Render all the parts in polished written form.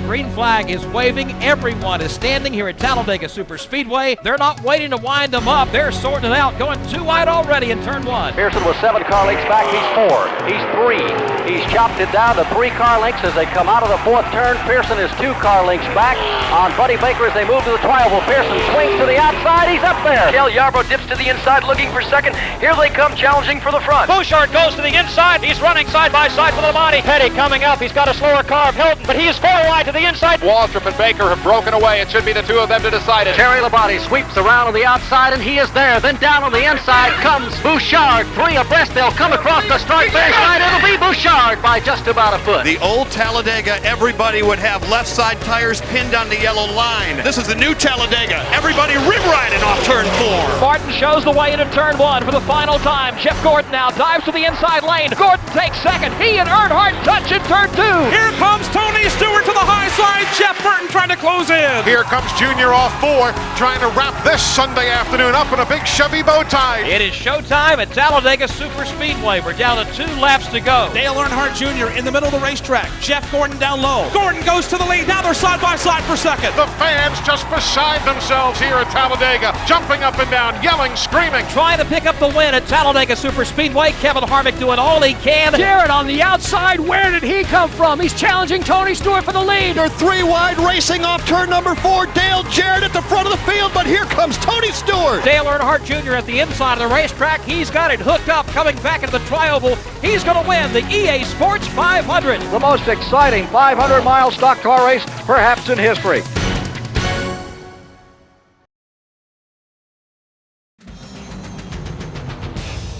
green flag is waving. Everyone is standing here at Talladega Superspeedway. They're not waiting to wind them up. They're sorting it out, going too wide already in turn one. Pearson was 7 car lengths back. He's 4. He's 3. He's chopped it down to 3 car lengths as they come out of the 4th turn. Pearson is 2 car lengths back on Buddy Baker as they move to the trioval. Pearson swings to the outside. He's up there. Dale Yarbrough dips to the inside looking for second. Here they come challenging for the front. Bouchard goes to the inside. He's running side by side with Lamani. Petty coming up. He's got a slower car of Hilton, but he is 4 wide to the inside. Waltrip and Baker have broken away. It should be the two of them to decide it. Terry Labonte sweeps around on the outside, and he is there. Then down on the inside comes Bouchard. 3 abreast. They'll come across the start finish line. It'll be Bouchard by just about a foot. The old Talladega, everybody would have left side tires pinned on the yellow line. This is the new Talladega. Everybody rim-riding off turn 4. Martin shows the way into turn 1 for the final time. Jeff Gordon now dives to the inside lane. Gordon takes second. He and Earnhardt touch in turn 2. Here comes Tony Stewart to the high side. Jeff Burton trying to close in. Here comes Junior off 4, trying to wrap this Sunday afternoon up in a big Chevy bow tie. It is showtime at Talladega Superspeedway. We're down to 2 laps to go. Dale Earnhardt Jr. in the middle of the racetrack. Jeff Gordon down low. Gordon goes to the lead. Now they're side by side for second. The fans just beside themselves here at Talladega, jumping up and down, yelling, screaming. Trying to pick up the win at Talladega Superspeedway. Kevin Harvick doing all he can. Jared on the outside. Where did he come from? He's challenging Tony Stewart for the lead. They're 3 wide racing off turn number 4. Dale Jarrett at the front of the field, but here comes Tony Stewart. Dale Earnhardt Jr. at the inside of the racetrack. He's got it hooked up, coming back into the trioval. He's going to win the EA Sports 500. The most exciting 500-mile stock car race perhaps in history.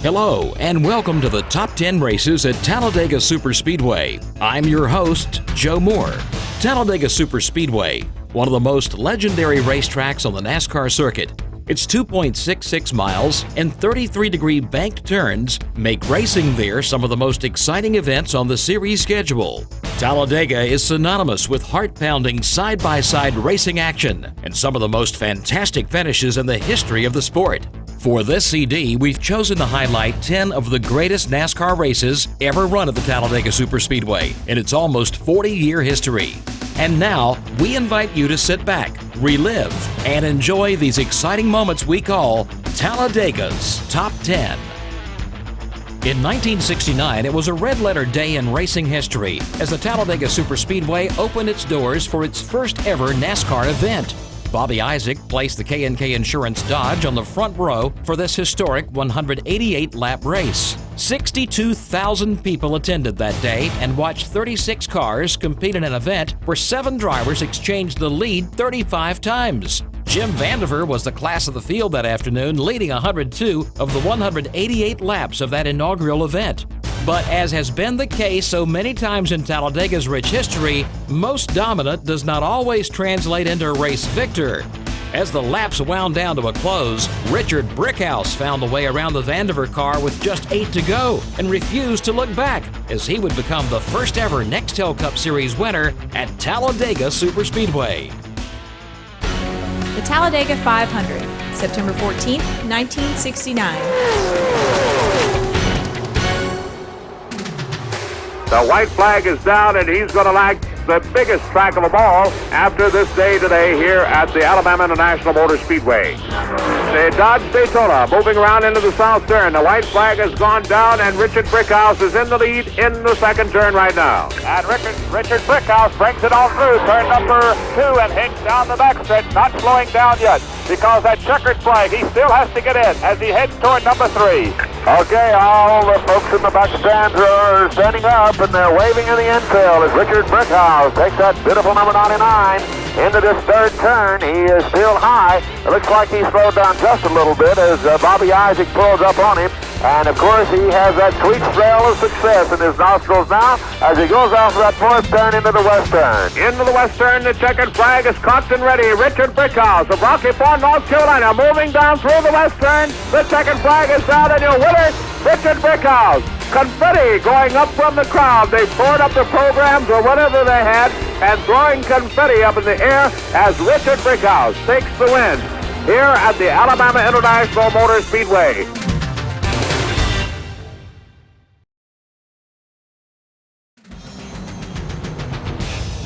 Hello, and welcome to the Top 10 Races at Talladega Superspeedway. I'm your host, Joe Moore. Talladega Superspeedway, one of the most legendary racetracks on the NASCAR circuit. Its 2.66 miles and 33-degree banked turns make racing there some of the most exciting events on the series schedule. Talladega is synonymous with heart-pounding side-by-side racing action and some of the most fantastic finishes in the history of the sport. For this CD, we've chosen to highlight 10 of the greatest NASCAR races ever run at the Talladega Superspeedway in its almost 40-year history. And now, we invite you to sit back, relive, and enjoy these exciting moments we call Talladega's Top 10. In 1969, it was a red-letter day in racing history as the Talladega Superspeedway opened its doors for its first ever NASCAR event. Bobby Isaac placed the K&K Insurance Dodge on the front row for this historic 188-lap race. 62,000 people attended that day and watched 36 cars compete in an event where 7 drivers exchanged the lead 35 times. Jim Vandiver was the class of the field that afternoon, leading 102 of the 188 laps of that inaugural event. But as has been the case so many times in Talladega's rich history, most dominant does not always translate into race victor. As the laps wound down to a close, Richard Brickhouse found a way around the Vandiver car with just 8 to go and refused to look back as he would become the first ever Nextel Cup Series winner at Talladega Superspeedway. The Talladega 500, September 14, 1969. The white flag is down, and he's going to lag the biggest track of them all after this day today here at the Alabama International Motor Speedway. The Dodge Daytona moving around into the south turn. The white flag has gone down, and Richard Brickhouse is in the lead in the second turn right now. And Richard Brickhouse brings it on through turn number 2 and heads down the backstretch, not slowing down yet because that checkered flag, he still has to get in as he heads toward number 3. Okay, all the folks in the back stands are standing up and they're waving in the infield as Richard Brickhouse takes that beautiful number 99 into this third turn. He is still high. It looks like he slowed down just a little bit as Bobby Isaac pulls up on him. And of course he has that sweet smell of success in his nostrils now as he goes off that fourth turn into the west turn. Into the west turn, the checkered flag is cocked and ready. Richard Brickhouse of Rocky Ford, North Carolina, moving down through the west turn. The checkered flag is down, and your winner, Richard Brickhouse. Confetti going up from the crowd. They poured up the programs or whatever they had and throwing confetti up in the air as Richard Brickhouse takes the win here at the Alabama International Motor Speedway.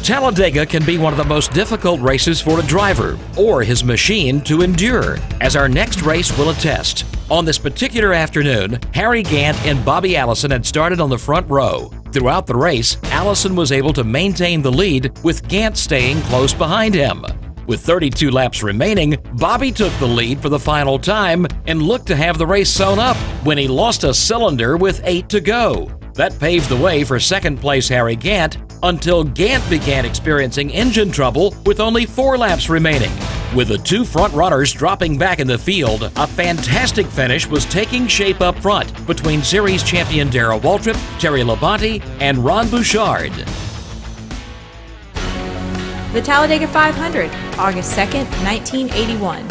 Talladega can be one of the most difficult races for a driver or his machine to endure, as our next race will attest. On this particular afternoon, Harry Gant and Bobby Allison had started on the front row. Throughout the race, Allison was able to maintain the lead, with Gant staying close behind him. With 32 laps remaining, Bobby took the lead for the final time and looked to have the race sewn up when he lost a cylinder with 8 to go. That paved the way for second place Harry Gant until Gant began experiencing engine trouble with only 4 laps remaining. With the 2 front runners dropping back in the field, a fantastic finish was taking shape up front between series champion Darrell Waltrip, Terry Labonte, and Ron Bouchard. The Talladega 500, August 2nd, 1981.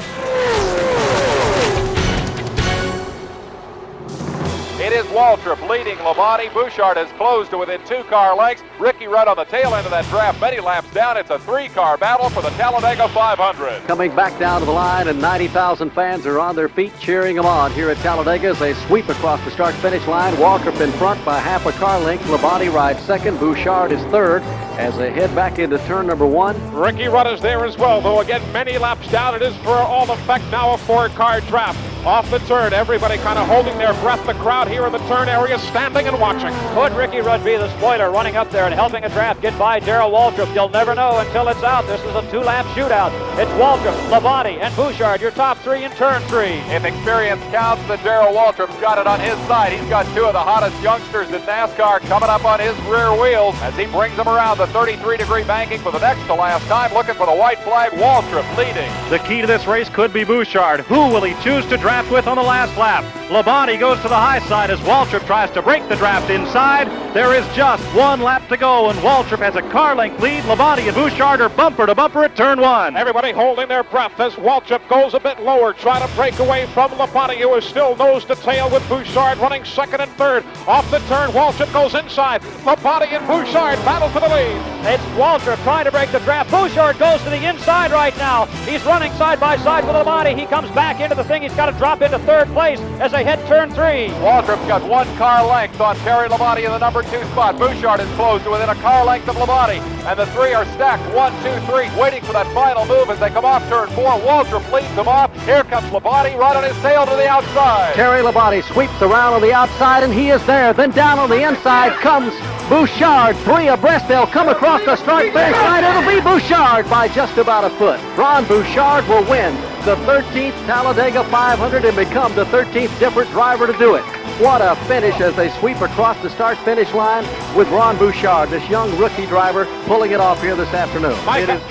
It is Waltrip leading Labonte. Bouchard has closed to within 2 car lengths. Ricky Rudd on the tail end of that draft, many laps down. It's a 3-car battle for the Talladega 500. Coming back down to the line, and 90,000 fans are on their feet cheering them on here at Talladega as they sweep across the start-finish line. Waltrip in front by half a car length. Labonte rides second. Bouchard is third as they head back into turn number 1. Ricky Rudd is there as well, though again many laps down. It is for all effect now a 4-car draft. Off the turn, everybody kind of holding their breath. The crowd here in the turn area standing and watching. Could Ricky Rudd be the spoiler running up there and helping a draft get by Darrell Waltrip? You'll never know until it's out. This is a 2-lap shootout. It's Waltrip, Labonte, and Bouchard, your top 3 in turn 3. If experience counts, then Darrell Waltrip's got it on his side. He's got 2 of the hottest youngsters in NASCAR coming up on his rear wheels as he brings them around the 33-degree banking for the next to last time. Looking for the white flag, Waltrip leading. The key to this race could be Bouchard. Who will he choose to draft with on the last lap? Labonte goes to the high side as Waltrip tries to break the draft inside. There is just 1 lap to go, and Waltrip has a car length lead. Labonte and Bouchard are bumper to bumper at turn 1. Everybody holding their breath as Waltrip goes a bit lower, trying to break away from Labonte, who is still nose to tail with Bouchard running second and third. Off the turn, Waltrip goes inside. Labonte and Bouchard battle for the lead. It's Waltrip trying to break the draft. Bouchard goes to the inside right now. He's running side by side with Labonte. He comes back into the thing. He's got to drop into third place as they head turn 3. Waltrip's got 1 car length on Terry Labonte in the number 2 spot. Bouchard is close to within a car length of Labonte, and the 3 are stacked 1, 2, 3, waiting for that final move as they come off turn 4. Waltrip leads them off. Here comes Labonte right on his tail to the outside. Terry Labonte sweeps around on the outside, and he is there. Then down on the inside comes Bouchard. 3 abreast. They'll come across the start-finish line. It'll be Bouchard by just about a foot. Ron Bouchard will win the 13th Talladega 500 and become the 13th different driver to do it. What a finish as they sweep across the start-finish line with Ron Bouchard, this young rookie driver, pulling it off here this afternoon.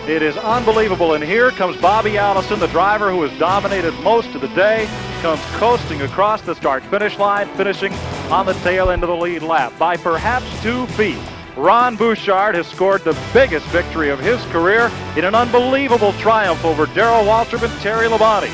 It is unbelievable, and here comes Bobby Allison, the driver who has dominated most of the day, comes coasting across the start-finish line, finishing on the tail end of the lead lap by perhaps 2 feet. Ron Bouchard has scored the biggest victory of his career in an unbelievable triumph over Darrell Waltrip and Terry Labonte.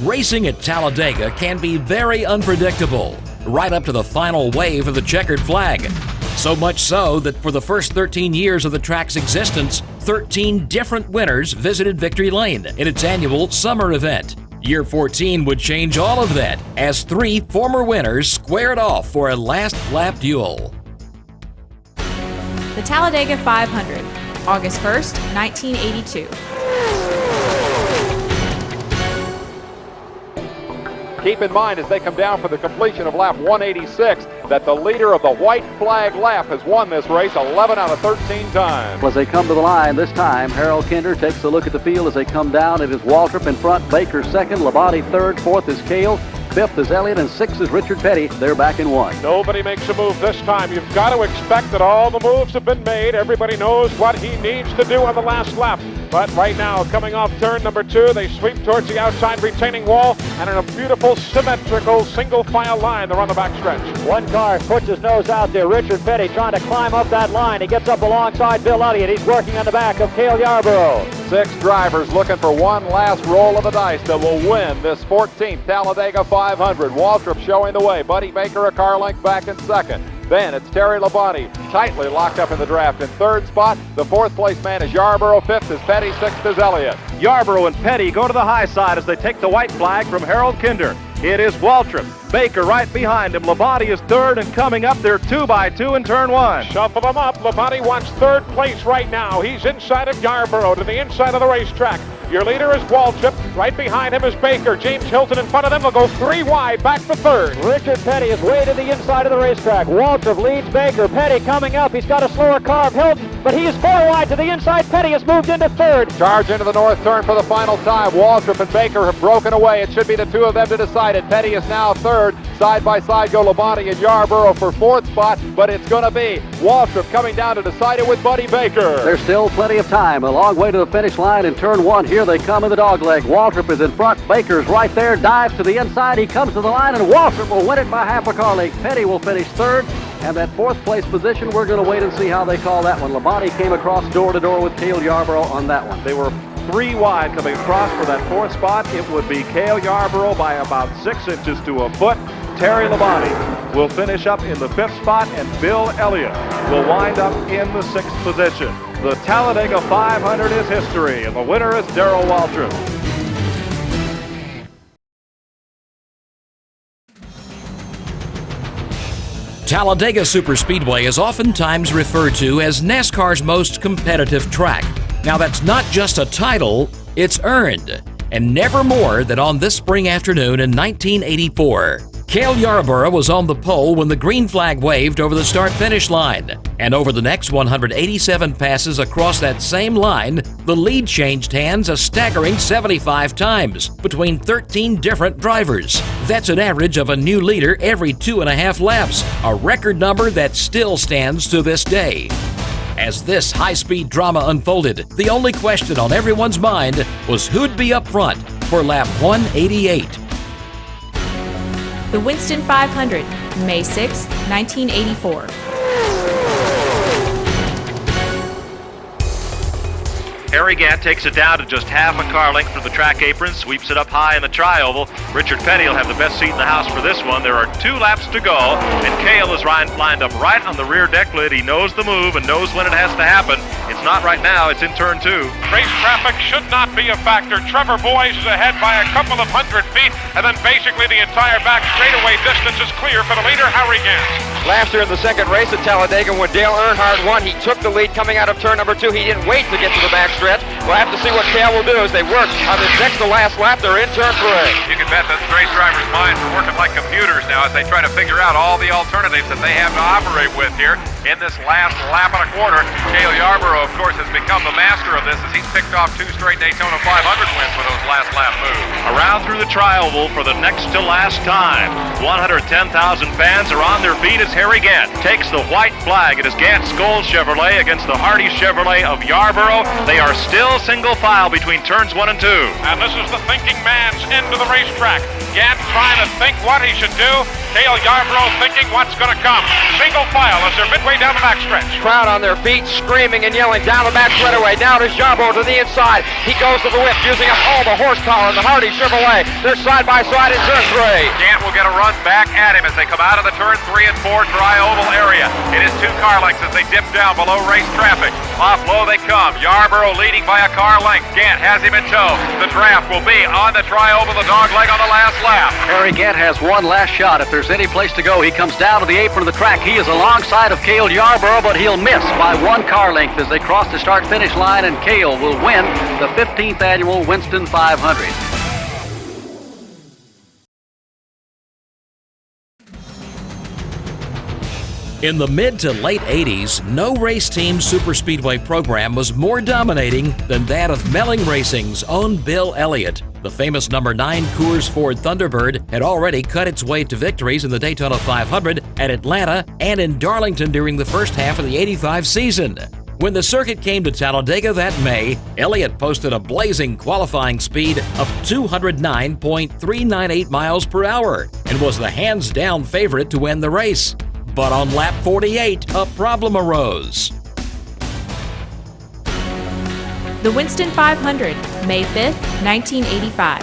Racing at Talladega can be very unpredictable, right up to the final wave of the checkered flag. So much so that for the first 13 years of the track's existence, 13 different winners visited Victory Lane in its annual summer event. Year 14 would change all of that as 3 former winners squared off for a last lap duel. The Talladega 500, August 1st, 1982. Keep in mind as they come down for the completion of lap 186 that the leader of the white flag lap has won this race 11 out of 13 times. As they come to the line this time, Harold Kinder takes a look at the field as they come down. It is Waltrip in front, Baker second, Labonte third, fourth is Cale, fifth is Elliott, and sixth is Richard Petty. They're back in 1. Nobody makes a move this time. You've got to expect that all the moves have been made. Everybody knows what he needs to do on the last lap. But right now, coming off turn number 2, they sweep towards the outside retaining wall, and in a beautiful, symmetrical, single-file line, they're on the back stretch. 1 car puts his nose out there. Richard Petty trying to climb up that line. He gets up alongside Bill Elliott. He's working on the back of Cale Yarborough. 6 drivers looking for one last roll of the dice that will win this 14th Talladega 500. Waltrip showing the way. Buddy Baker a car length back in second. Then it's Terry Labonte, tightly locked up in the draft in third spot. The 4th place man is Yarborough, 5th is Petty, 6th is Elliott. Yarborough and Petty go to the high side as they take the white flag from Harold Kinder. It is Waltrip. Baker right behind him. Labonte is third and coming up. They're 2x2 in turn one. Shuffle them up. Labonte wants third place right now. He's inside of Yarborough to the inside of the racetrack. Your leader is Waltrip. Right behind him is Baker. James Hilton in front of them will go 3 wide back for third. Richard Petty is way to the inside of the racetrack. Waltrip leads Baker. Petty coming up. He's got a slower car of Hilton, but he is 4 wide to the inside. Petty has moved into third. Charge into the north turn for the final time. Waltrip and Baker have broken away. It should be the two of them to decide it. Petty is now third. Side by side go Labonte and Yarborough for fourth spot, but it's going to be Waltrip coming down to decide it with Buddy Baker. There's still plenty of time. A long way to the finish line in turn one. Here they come in the dogleg. Waltrip is in front. Baker's right there. Dives to the inside. He comes to the line, and Waltrip will win it by half a car length. Petty will finish third. And that fourth place position, we're going to wait and see how they call that one. Labonte came across door to door with Cale Yarborough on that one. They were 3 wide coming across for that fourth spot. It would be Cale Yarborough by about 6 inches to a foot. Terry Labonte will finish up in the 5th spot, and Bill Elliott will wind up in the 6th position. The Talladega 500 is history, and the winner is Darrell Waltrip. Talladega Superspeedway is oftentimes referred to as NASCAR's most competitive track. Now that's not just a title, it's earned. And never more than on this spring afternoon in 1984. Cale Yarborough was on the pole when the green flag waved over the start-finish line. And over the next 187 passes across that same line, the lead changed hands a staggering 75 times between 13 different drivers. That's an average of a new leader every 2.5 laps, a record number that still stands to this day. As this high-speed drama unfolded, the only question on everyone's mind was who'd be up front for lap 188. The Winston 500, May 6, 1984. Harry Gant takes it down to just half a car length from the track apron, sweeps it up high in the tri-oval. Richard Petty will have the best seat in the house for this one. There are 2 laps to go, and Cale is lined up right on the rear deck lid. He knows the move and knows when it has to happen. It's not right now, it's in turn 2. Race traffic should not be a factor. Trevor Boyes is ahead by a couple of 100 feet, and then basically the entire back straightaway distance is clear for the leader, Harry Gant. Last year in the second race at Talladega, when Dale Earnhardt won, he took the lead coming out of turn number 2. He didn't wait to get to the back stretch. We'll have to see what Cale will do as they work on the next to last lap. They're in turn 3. You can bet that race drivers' minds are working like computers now as they try to figure out all the alternatives that they have to operate with here in this last lap and a quarter. Cale Yarborough, of course, has become the master of this as he's picked off 2 straight Daytona 500 wins with those last lap moves. Around through the tri-oval for the next to last time. 110,000 fans are on their feet as Harry Gant takes the white flag. It is Gant Scholes Chevrolet against the Hardy Chevrolet of Yarborough. They are still single file between turns 1 and 2. And this is the thinking man's end of the racetrack. Gant trying to think what he should do. Cale Yarborough thinking what's going to come. Single file as they're midway down the backstretch. Crowd on their feet, screaming and yelling down the back straightaway. Now to Yarborough to the inside. He goes to the whip, using up all the horsepower in the Hardy Chevrolet. They're side by side in turn 3. Gant will get a run back at him as they come out of the turn 3 and 4 tri-oval area. It is 2 car lengths as they dip down below race traffic. Off low they come. Yarborough leading by a car length. Gant has him in tow. The draft will be on the tri-oval, the dog leg on the last lap. Harry Gant has one last shot. If there's any place to go, he comes down to the apron of the track. He is alongside of Cale Yarborough, but he'll miss by 1 car length as they cross the start-finish line, and Cale will win the 15th annual Winston 500. In the mid to late 80s, no race team superspeedway program was more dominating than that of Melling Racing's own Bill Elliott. The famous number 9 Coors Ford Thunderbird had already cut its way to victories in the Daytona 500 at Atlanta and in Darlington during the first half of the '85 season. When the circuit came to Talladega that May, Elliott posted a blazing qualifying speed of 209.398 miles per hour and was the hands-down favorite to win the race. But on lap 48, a problem arose. The Winston 500, May 5, 1985.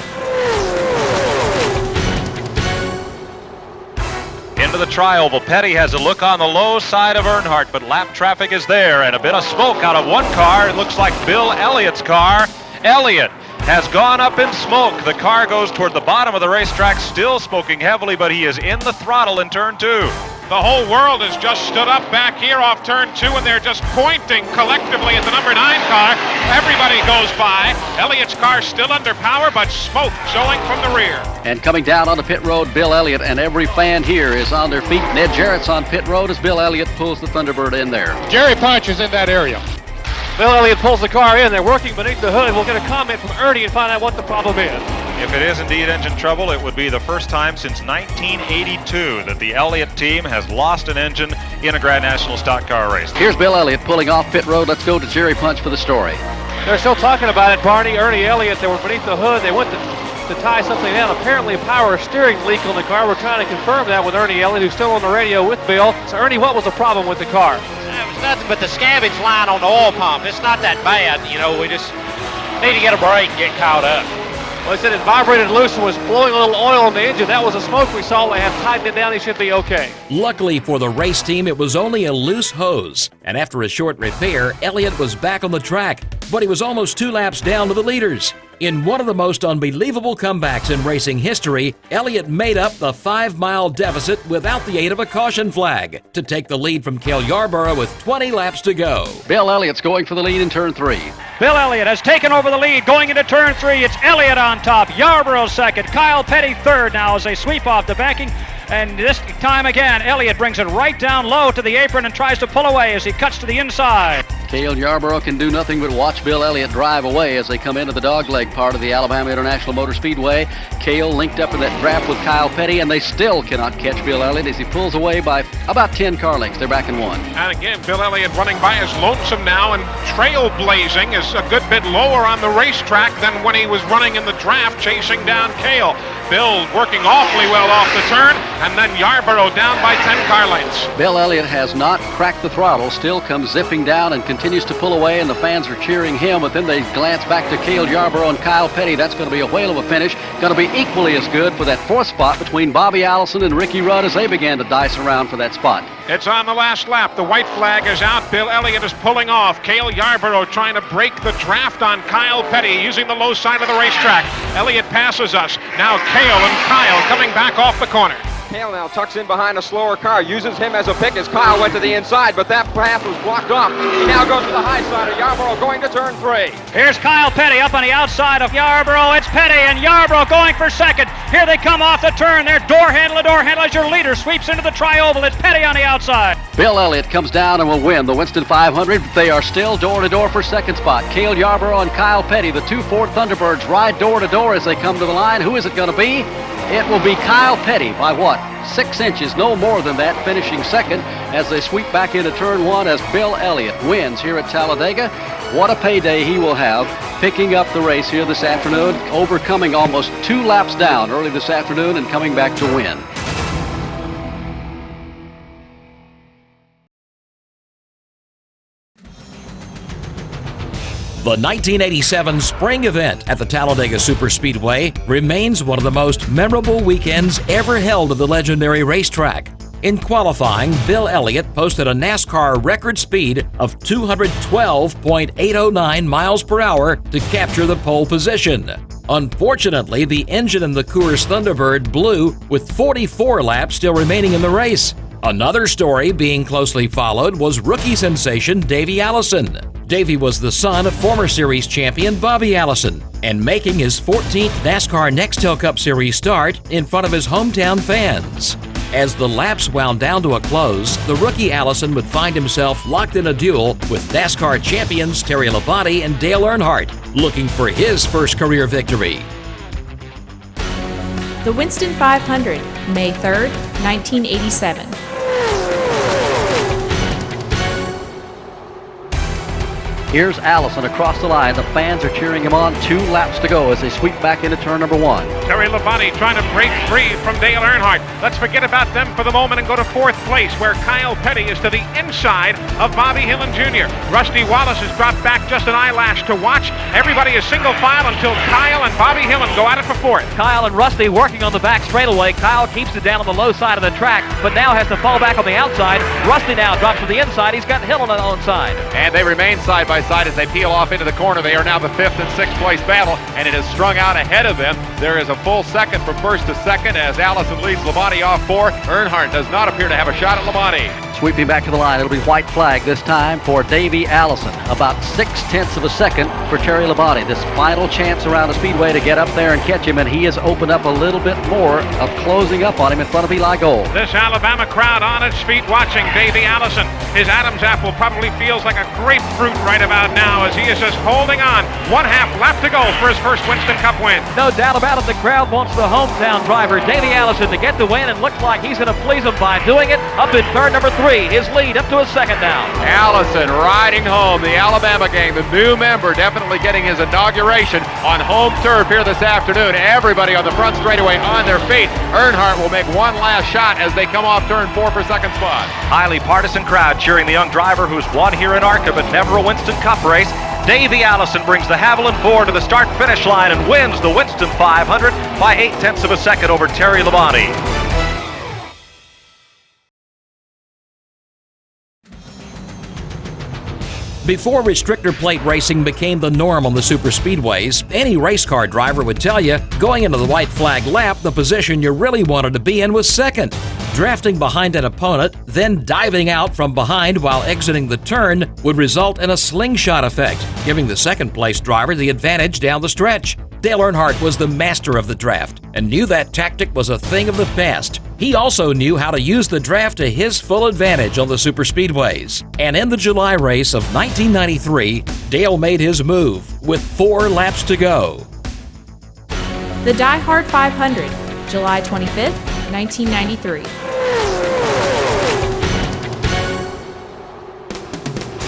Into the tri-oval. Petty has a look on the low side of Earnhardt, but lap traffic is there, and a bit of smoke out of one car. It looks like Bill Elliott's car. Elliott has gone up in smoke. The car goes toward the bottom of the racetrack, still smoking heavily, but he is in the throttle in turn 2. The whole world has just stood up back here off turn 2, and they're just pointing collectively at the number 9 car. Everybody goes by. Elliott's car still under power, but smoke showing from the rear. And coming down on the pit road, Bill Elliott, and every fan here is on their feet. Ned Jarrett's on pit road as Bill Elliott pulls the Thunderbird in there. Jerry Punch is in that area. Bill Elliott pulls the car in. They're working beneath the hood. We'll get a comment from Ernie and find out what the problem is. If it is indeed engine trouble, it would be the first time since 1982 that the Elliott team has lost an engine in a Grand National stock car race. Here's Bill Elliott pulling off pit road. Let's go to Jerry Punch for the story. They're still talking about it, Barney. Ernie Elliott, they were beneath the hood. They went to tie something down. Apparently a power steering leak on the car. We're trying to confirm that with Ernie Elliott, who's still on the radio with Bill. So Ernie, what was the problem with the car? It was nothing but the scabbage line on the oil pump. It's not that bad, you know. We just need to get a break and get caught up. Well, they said it vibrated loose and was blowing a little oil on the engine. That was the smoke we saw. They have tightened it down. He should be okay. Luckily for the race team, it was only a loose hose. And after a short repair, Elliott was back on the track, but he was almost 2 laps down to the leaders. In one of the most unbelievable comebacks in racing history, Elliott made up the 5-mile deficit without the aid of a caution flag to take the lead from Cale Yarborough with 20 laps to go. Bill Elliott's going for the lead in turn 3. Bill Elliott has taken over the lead going into turn 3. It's Elliott on top, Yarborough second, Kyle Petty third now as they sweep off the backing. And this time again, Elliott brings it right down low to the apron and tries to pull away as he cuts to the inside. Cale Yarborough can do nothing but watch Bill Elliott drive away as they come into the dogleg part of the Alabama International Motor Speedway. Cale linked up in that draft with Kyle Petty, and they still cannot catch Bill Elliott as he pulls away by about 10 car lengths. They're back in 1. And again, Bill Elliott running by as lonesome now, and trailblazing is a good bit lower on the racetrack than when he was running in the draft chasing down Cale. Bill working awfully well off the turn, and then Yarborough down by 10 car lengths. Bill Elliott has not cracked the throttle, still comes zipping down and continues to pull away, and the fans are cheering him, but then they glance back to Cale Yarborough and Kyle Petty. That's going to be a whale of a finish. Going to be equally as good for that 4th spot between Bobby Allison and Ricky Rudd as they began to dice around for that spot. It's on the last lap. The white flag is out. Bill Elliott is pulling off. Cale Yarborough trying to break the draft on Kyle Petty using the low side of the racetrack. Elliott passes us. Now Cale and Kyle coming back off the corner. Cale now tucks in behind a slower car, uses him as a pick as Kyle went to the inside, but that path was blocked off. He now goes to the high side of Yarborough going to turn 3. Here's Kyle Petty up on the outside of Yarborough. It's Petty and Yarborough going for second. Here they come off the turn. They're door handle as your leader sweeps into the tri-oval. It's Petty on the outside. Bill Elliott comes down and will win the Winston 500. They are still door-to-door for second spot. Cale Yarborough and Kyle Petty, the 2 Ford Thunderbirds, ride door-to-door as they come to the line. Who is it going to be? It will be Kyle Petty by what? 6 inches, no more than that, finishing second as they sweep back into turn 1 as Bill Elliott wins here at Talladega. What a payday he will have picking up the race here this afternoon, overcoming almost 2 laps down early this afternoon and coming back to win. The 1987 spring event at the Talladega Superspeedway remains one of the most memorable weekends ever held at the legendary racetrack. In qualifying, Bill Elliott posted a NASCAR record speed of 212.809 miles per hour to capture the pole position. Unfortunately, the engine in the Coors Thunderbird blew with 44 laps still remaining in the race. Another story being closely followed was rookie sensation Davey Allison. Davey was the son of former series champion Bobby Allison and making his 14th NASCAR Nextel Cup Series start in front of his hometown fans. As the laps wound down to a close, the rookie Allison would find himself locked in a duel with NASCAR champions Terry Labonte and Dale Earnhardt, looking for his first career victory. The Winston 500, May 3rd, 1987. Here's Allison across the line. The fans are cheering him on. 2 laps to go as they sweep back into turn number 1. Terry Labonte trying to break free from Dale Earnhardt. Let's forget about them for the moment and go to 4th place, where Kyle Petty is to the inside of Bobby Hillin Jr. Rusty Wallace has dropped back just an eyelash to watch. Everybody is single file until Kyle and Bobby Hillin go at it for 4th. Kyle and Rusty working on the back straightaway. Kyle keeps it down on the low side of the track, but now has to fall back on the outside. Rusty now drops to the inside. He's got Hillin on the inside. And they remain side by by side as they peel off into the corner. They are now the 5th and 6th place battle, and it is strung out ahead of them. There is a full second from first to second as Allison leads Labonte off 4. Earnhardt does not appear to have a shot at Labonte. Sweeping back to the line, it'll be white flag this time for Davey Allison. About 0.6 of a second for Terry Labonte. This final chance around the speedway to get up there and catch him, and he has opened up a little bit more of closing up on him in front of Eli Gold. This Alabama crowd on its feet watching Davey Allison. His Adam's apple probably feels like a grapefruit right about now as he is just holding on. 1/2 lap to go for his first Winston Cup win. No doubt about it, the crowd wants the hometown driver, Davey Allison, to get the win, and looks like he's going to please them by doing it. Up in turn number 3, his lead up to a second now. Allison riding home the Alabama gang, the new member definitely getting his inauguration on home turf here this afternoon. Everybody on the front straightaway on their feet. Earnhardt will make one last shot as they come off turn 4 for second spot. Highly partisan crowd cheering the young driver who's won here in ARCA but never a Winston Cup race. Davey Allison brings the Haviland 4 to the start-finish line and wins the Winston 500 by 0.8 of a second over Terry Labonte. Before restrictor plate racing became the norm on the superspeedways, any race car driver would tell you, going into the white flag lap, the position you really wanted to be in was second. Drafting behind an opponent, then diving out from behind while exiting the turn would result in a slingshot effect, giving the second place driver the advantage down the stretch. Dale Earnhardt was the master of the draft and knew that tactic was a thing of the past. He also knew how to use the draft to his full advantage on the superspeedways. And in the July race of 1993, Dale made his move with 4 laps to go. The Die Hard 500, July 25th, 1993.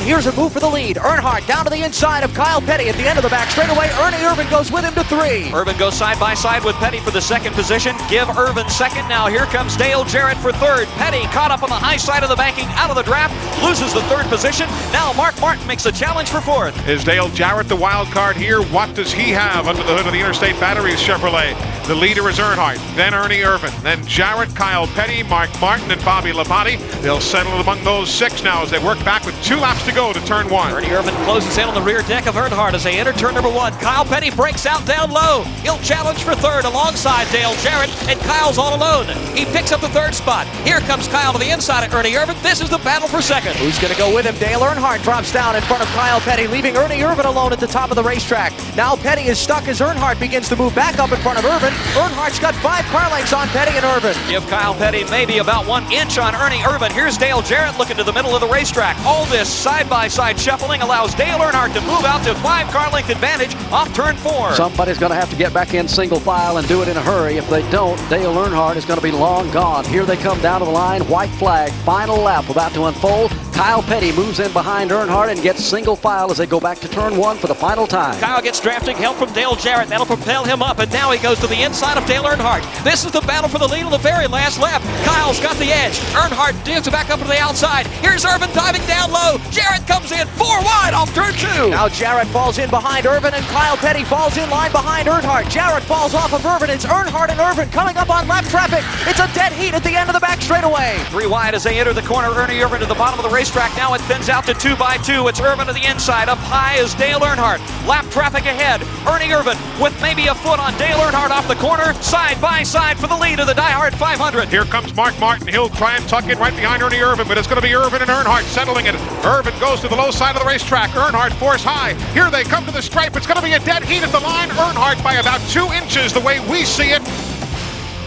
Here's a move for the lead. Earnhardt down to the inside of Kyle Petty at the end of the back straightaway. Ernie Irvan goes with him to 3. Irvan goes side by side with Petty for the second position. Give Irvan second. Now here comes Dale Jarrett for third. Petty caught up on the high side of the banking out of the draft. Loses the third position. Now Mark Martin makes a challenge for fourth. Is Dale Jarrett the wild card here? What does he have under the hood of the Interstate Batteries Chevrolet? The leader is Earnhardt, then Ernie Irvan, then Jarrett, Kyle Petty, Mark Martin, and Bobby Labonte. They'll settle among those 6 now as they work back with 2 laps to go to turn 1. Ernie Irvan closes in on the rear deck of Earnhardt as they enter turn number 1. Kyle Petty breaks out down low. He'll challenge for third alongside Dale Jarrett, and Kyle's all alone. He picks up the third spot. Here comes Kyle to the inside of Ernie Irvan. This is the battle for second. Who's going to go with him? Dale Earnhardt drops down in front of Kyle Petty, leaving Ernie Irvan alone at the top of the racetrack. Now Petty is stuck as Earnhardt begins to move back up in front of Irvan. Earnhardt's got 5 car lengths on Petty and Irvan. Give Kyle Petty maybe about 1 inch on Ernie Irvan. Here's Dale Jarrett looking to the middle of the racetrack. All this side-by-side shuffling allows Dale Earnhardt to move out to 5 car length advantage off turn 4. Somebody's going to have to get back in single file and do it in a hurry. If they don't, Dale Earnhardt is going to be long gone. Here they come down to the line. White flag. Final lap about to unfold. Kyle Petty moves in behind Earnhardt and gets single file as they go back to turn 1 for the final time. Kyle gets drafting help from Dale Jarrett. That'll propel him up, and now he goes to the inside of Dale Earnhardt. This is the battle for the lead on the very last lap. Kyle's got the edge. Earnhardt digs back up to the outside. Here's Irvan diving down low. Jarrett comes in 4 wide off turn 2. Now Jarrett falls in behind Irvan, and Kyle Petty falls in line behind Earnhardt. Jarrett falls off of Irvan. It's Earnhardt and Irvan coming up on lap traffic. It's a dead heat at the end of the back straightaway. 3 wide as they enter the corner. Ernie Irvan to the bottom of the racetrack. Now it thins out to 2 by 2. It's Irvan to the inside. Up high is Dale Earnhardt. Lap traffic ahead. Ernie Irvan with maybe a foot on Dale Earnhardt off the corner. Side by side for the lead of the Die Hard 500. Here comes Mark Martin. He'll try and tuck in right behind Ernie Irvan, but it's going to be Irvan and Earnhardt settling it. Irvan goes to the low side of the racetrack. Earnhardt force high. Here they come to the stripe. It's going to be a dead heat at the line. Earnhardt by about 2 inches the way we see it.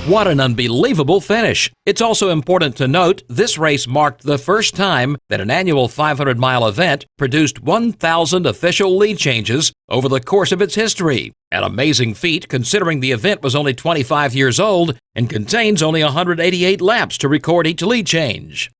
What an unbelievable finish. It's also important to note this race marked the first time that an annual 500-mile event produced 1,000 official lead changes over the course of its history. An amazing feat considering the event was only 25 years old and contains only 188 laps to record each lead change.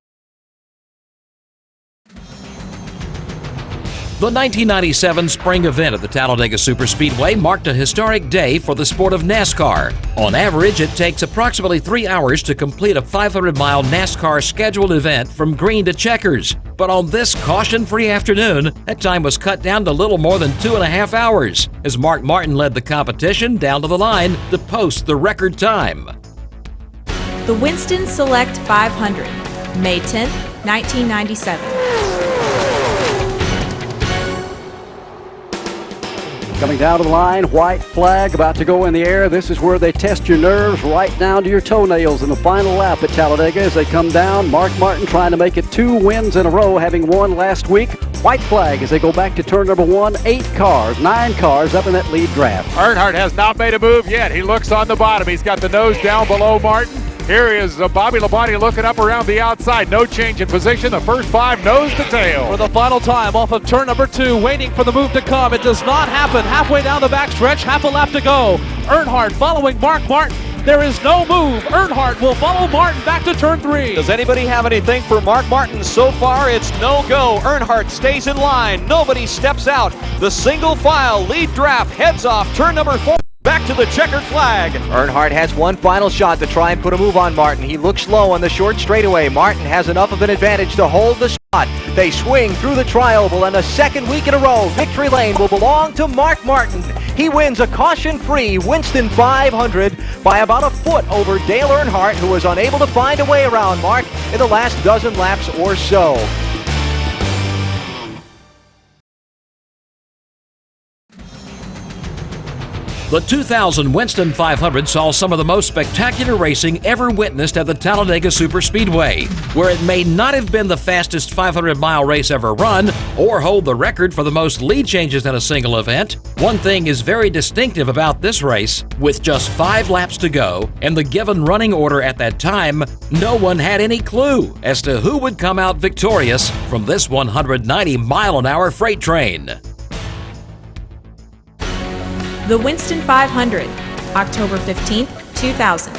The 1997 spring event at the Talladega Superspeedway marked a historic day for the sport of NASCAR. On average, it takes approximately 3 hours to complete a 500-mile NASCAR scheduled event from green to checkers. But on this caution-free afternoon, that time was cut down to little more than 2.5 hours, as Mark Martin led the competition down to the line to post the record time. The Winston Select 500, May 10, 1997. Coming down to the line, white flag about to go in the air. This is where they test your nerves right down to your toenails in the final lap at Talladega as they come down. Mark Martin trying to make it 2 wins in a row, having won last week. White flag as they go back to turn number 1. 9 cars up in that lead draft. Earnhardt has not made a move yet. He looks on the bottom. He's got the nose down below Martin. Here is Bobby Labonte looking up around the outside. No change in position. The first 5 nose to tail. For the final time off of turn number 2, waiting for the move to come. It does not happen. Halfway down the backstretch, half a lap to go. Earnhardt following Mark Martin. There is no move. Earnhardt will follow Martin back to turn 3. Does anybody have anything for Mark Martin? So far, it's no go. Earnhardt stays in line. Nobody steps out. The single file lead draft heads off turn number 4. Back to the checkered flag. Earnhardt has one final shot to try and put a move on Martin. He looks low on the short straightaway. Martin has enough of an advantage to hold the shot. They swing through the tri-oval, and a second week in a row, victory lane will belong to Mark Martin. He wins a caution-free Winston 500 by about a foot over Dale Earnhardt, who was unable to find a way around Mark in the last dozen laps or so. The 2000 Winston 500 saw some of the most spectacular racing ever witnessed at the Talladega Superspeedway, where it may not have been the fastest 500-mile race ever run or hold the record for the most lead changes in a single event. One thing is very distinctive about this race. With just 5 laps to go and the given running order at that time, no one had any clue as to who would come out victorious from this 190-mile-an-hour freight train. The Winston 500, October 15th, 2000.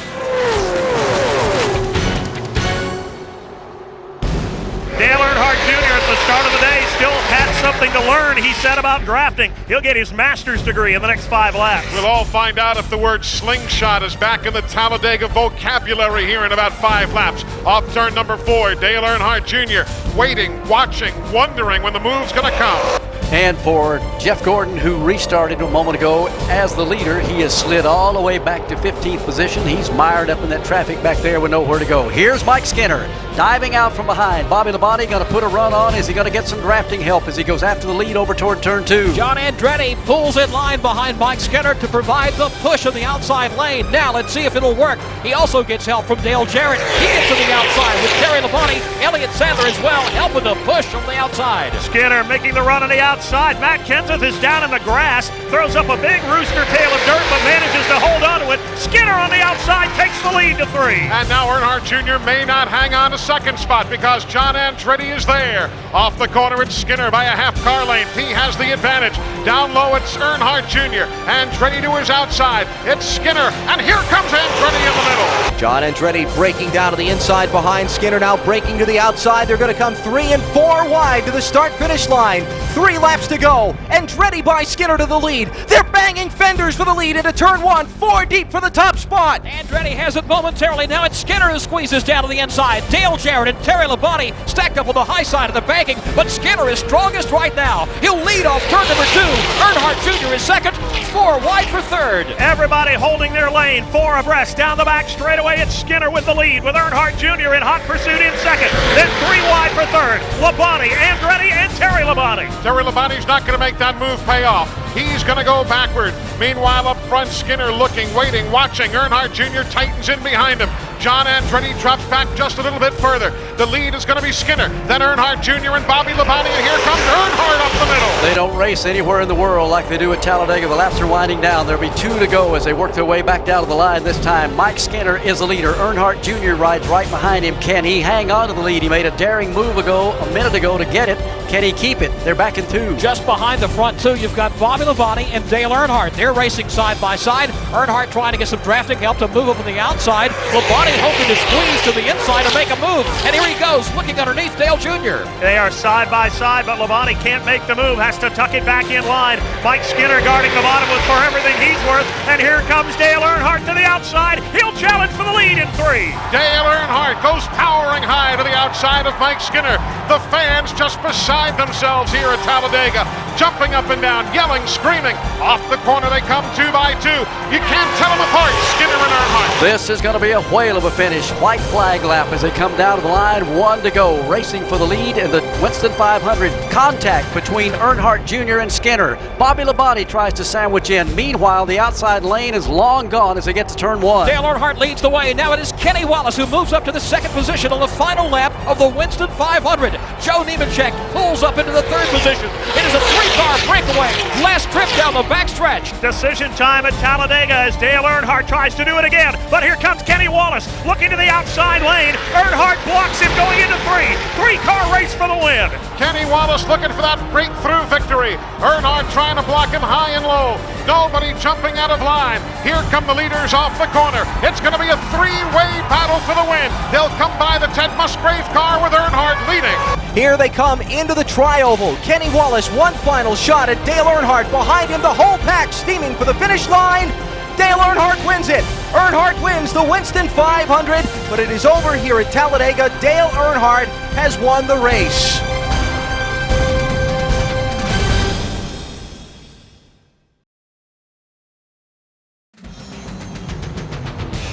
Dale Earnhardt Jr. at the start of the day still had something to learn, he said, about drafting. He'll get his master's degree in the next 5 laps. We'll all find out if the word slingshot is back in the Talladega vocabulary here in about 5 laps. Off turn number 4, Dale Earnhardt Jr. waiting, watching, wondering when the move's going to come. And for Jeff Gordon, who restarted a moment ago as the leader, he has slid all the way back to 15th position. He's mired up in that traffic back there with nowhere to go. Here's Mike Skinner diving out from behind. Bobby Labonte going to put a run on. Is he going to get some drafting help as he goes after the lead over toward turn 2? John Andretti pulls in line behind Mike Skinner to provide the push in the outside lane. Now let's see if it'll work. He also gets help from Dale Jarrett. He gets to the outside with Terry Labonte. Elliott Sadler as well, helping to push on the outside. Skinner making the run on the outside. Matt Kenseth is down in the grass, throws up a big rooster tail of dirt, but manages to hold on to it. Skinner on the outside takes the lead to 3. And now Earnhardt Jr. may not hang on to second spot because John Andretti is there. Off the corner, it's Skinner by a half car length. He has the advantage. Down low, it's Earnhardt Jr. Andretti to his outside. It's Skinner, and here comes Andretti in the middle. John Andretti breaking down to the inside behind Skinner, now breaking to the outside. They're going to come 3 and 4 wide to the start-finish line. 3 laps to go. Andretti by Skinner to the lead. They're banging fenders for the lead into turn 1. 4 deep for the top spot. Andretti has it momentarily. Now it's Skinner who squeezes down to the inside. Dale Jarrett and Terry Labonte stacked up on the high side of the banking, but Skinner is strongest right now. He'll lead off turn number 2. Earnhardt Jr. is second. 4 wide for third. Everybody holding their lane. 4 abreast down the back straightaway. It's Skinner with the lead, with Earnhardt Jr. in hot pursuit in second. Then 3 wide for third. Labonte, Andretti, and Terry Labonte. Terry Labonte's not going to make that move pay off. He's going to go backward. Meanwhile, up front, Skinner looking, waiting, watching. Earnhardt Jr. tightens in behind him. John Andretti drops back just a little bit further. The lead is going to be Skinner, then Earnhardt Jr. and Bobby Labonte, and here comes Earnhardt up the middle. They don't race anywhere in the world like they do at Talladega. The laps are winding down. There'll be 2 to go as they work their way back down to the line this time. Mike Skinner is the leader. Earnhardt Jr. rides right behind him. Can he hang on to the lead? He made a daring move a minute ago to get it. Can he keep it? They're back in 2. Just behind the front 2, you've got Bobby Labonte and Dale Earnhardt. They're racing side by side. Earnhardt trying to get some drafting help to move up on the outside. Labonte hoping to squeeze to the inside to make a move. And here he goes, looking underneath Dale Jr. They are side by side, but Labonte can't make the move, has to tuck it back in line. Mike Skinner guarding the bottom for everything he's worth. And here comes Dale Earnhardt to the outside. He'll challenge for the lead in 3. Dale Earnhardt goes powering high to the outside of Mike Skinner. The fans just beside themselves here at Talladega. jumping up and down, yelling, screaming. Off the corner they come 2 by 2. You can't tell them apart, Skinner and Earnhardt. This is going to be a whale of a finish. White flag lap as they come down to the line. 1 to go. Racing for the lead in the Winston 500. Contact between Earnhardt Jr. and Skinner. Bobby Labonte tries to sandwich in. Meanwhile, the outside lane is long gone as they get to turn 1. Dale Earnhardt leads the way. Now it is Kenny Wallace who moves up to the second position on the final lap of the Winston 500. Joe Nemechek pulls up into the third position. It is a 3-car breakaway. Last trip down the backstretch. Decision time at Talladega as Dale Earnhardt tries to do it again. But here comes Kenny Wallace looking to the outside lane. Earnhardt blocks him going into 3. 3-car race for the win. Kenny Wallace looking for that breakthrough victory. Earnhardt trying to block him high and low. Nobody jumping out of line. Here come the leaders off the corner. It's going to be a 3-way battle for the win. They'll come by the Ted Musgrave car with Earnhardt leading. Here they come into the tri-oval. Kenny Wallace, one final shot at Dale Earnhardt. Behind him, the whole pack steaming for the finish line. Dale Earnhardt wins it. Earnhardt wins the Winston 500, but it is over here at Talladega. Dale Earnhardt has won the race.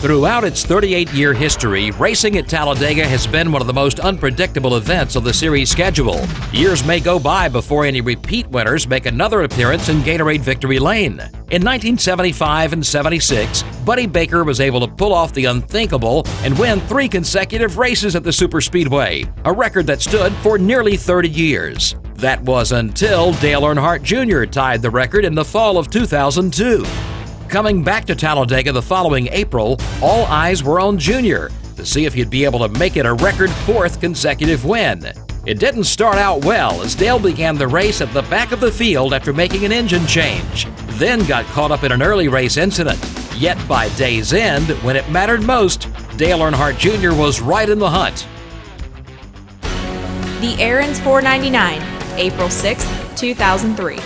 Throughout its 38-year history, racing at Talladega has been one of the most unpredictable events of the series schedule. Years may go by before any repeat winners make another appearance in Gatorade Victory Lane. In 1975 and 76, Buddy Baker was able to pull off the unthinkable and win 3 consecutive races at the Superspeedway, a record that stood for nearly 30 years. That was until Dale Earnhardt Jr. tied the record in the fall of 2002. Coming back to Talladega the following April, all eyes were on Junior to see if he'd be able to make it a record 4th consecutive win. It didn't start out well as Dale began the race at the back of the field after making an engine change, then got caught up in an early race incident. Yet by day's end, when it mattered most, Dale Earnhardt Jr. was right in the hunt. The Aaron's 499, April 6, 2003.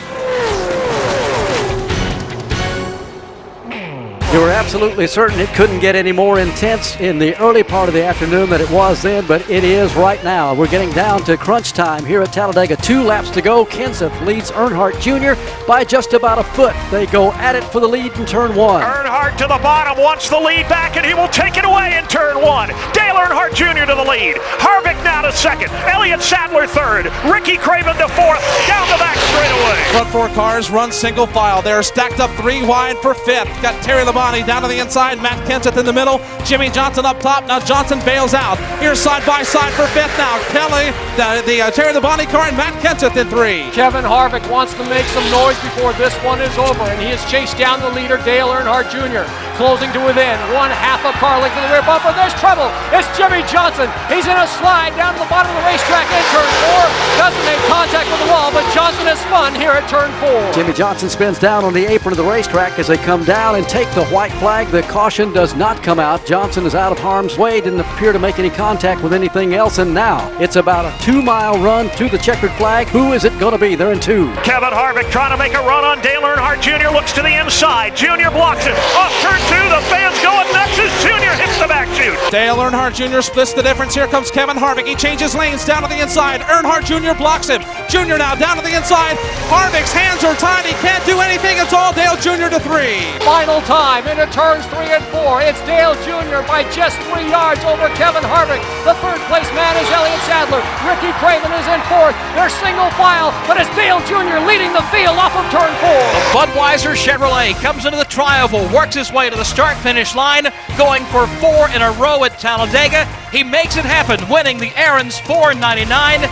You were absolutely certain it couldn't get any more intense in the early part of the afternoon than it was then, but it is right now. We're getting down to crunch time here at Talladega. 2 laps to go. Kenseth leads Earnhardt Jr. by just about a foot. They go at it for the lead in turn 1. Earnhardt to the bottom, wants the lead back, and he will take it away in turn 1. Dale Earnhardt Jr. to the lead. Harvick now to second. Elliott Sadler third. Ricky Craven to 4th. Down the back straightaway. Front 4 cars run single file. They're stacked up 3 wide for 5th. Got Terry Labonte down to the inside, Matt Kenseth in the middle, Jimmy Johnson up top. Now Johnson bails out. Here's side by side for 5th now. Kelly, the Terry Labonte car, and Matt Kenseth in 3. Kevin Harvick wants to make some noise before this one is over, and he has chased down the leader, Dale Earnhardt Jr., closing to within 1/2 a car length of the rear bumper. There's trouble. It's Jimmy Johnson. He's in a slide down to the bottom of the racetrack in turn 4. Doesn't make contact with the wall, but Johnson has spun here at turn 4. Jimmy Johnson spins down on the apron of the racetrack as they come down and take the white flag. The caution does not come out. Johnson is out of harm's way, didn't appear to make any contact with anything else, and now it's about a 2-mile run to the checkered flag. Who is it going to be? They're in 2. Kevin Harvick trying to make a run on Dale Earnhardt Jr. Looks to the inside. Jr. blocks it. Off turn 2, the fans going nuts as Jr. hits the back chute. Dale Earnhardt Jr. splits the difference. Here comes Kevin Harvick. He changes lanes down to the inside. Earnhardt Jr. blocks him. Jr. now down to the inside. Harvick's hands are tied. He can't do anything. It's all Dale Jr. to 3. Final time into turns 3 and 4. It's Dale Jr. by just 3 yards over Kevin Harvick. The 3rd place man is Elliott Sadler. Ricky Craven is in 4th. They're single file, but it's Dale Jr. leading the field off of turn 4. The Budweiser Chevrolet comes into the tri-oval, works his way to the start-finish line, going for 4 in a row at Talladega. He makes it happen, winning the Aaron's 499.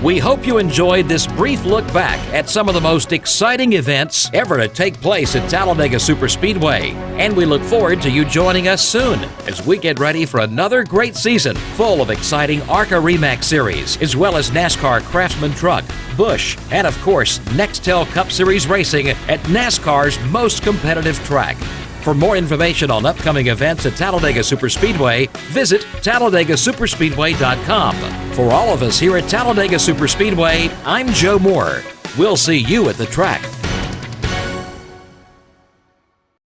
We hope you enjoyed this brief look back at some of the most exciting events ever to take place at Talladega Superspeedway. And we look forward to you joining us soon as we get ready for another great season full of exciting ARCA REMAX Series, as well as NASCAR Craftsman Truck, Busch, and of course, Nextel Cup Series racing at NASCAR's most competitive track. For more information on upcoming events at Talladega Superspeedway, visit TalladagaSuperspeedway.com. For all of us here at Talladega Superspeedway, I'm Joe Moore. We'll see you at the track.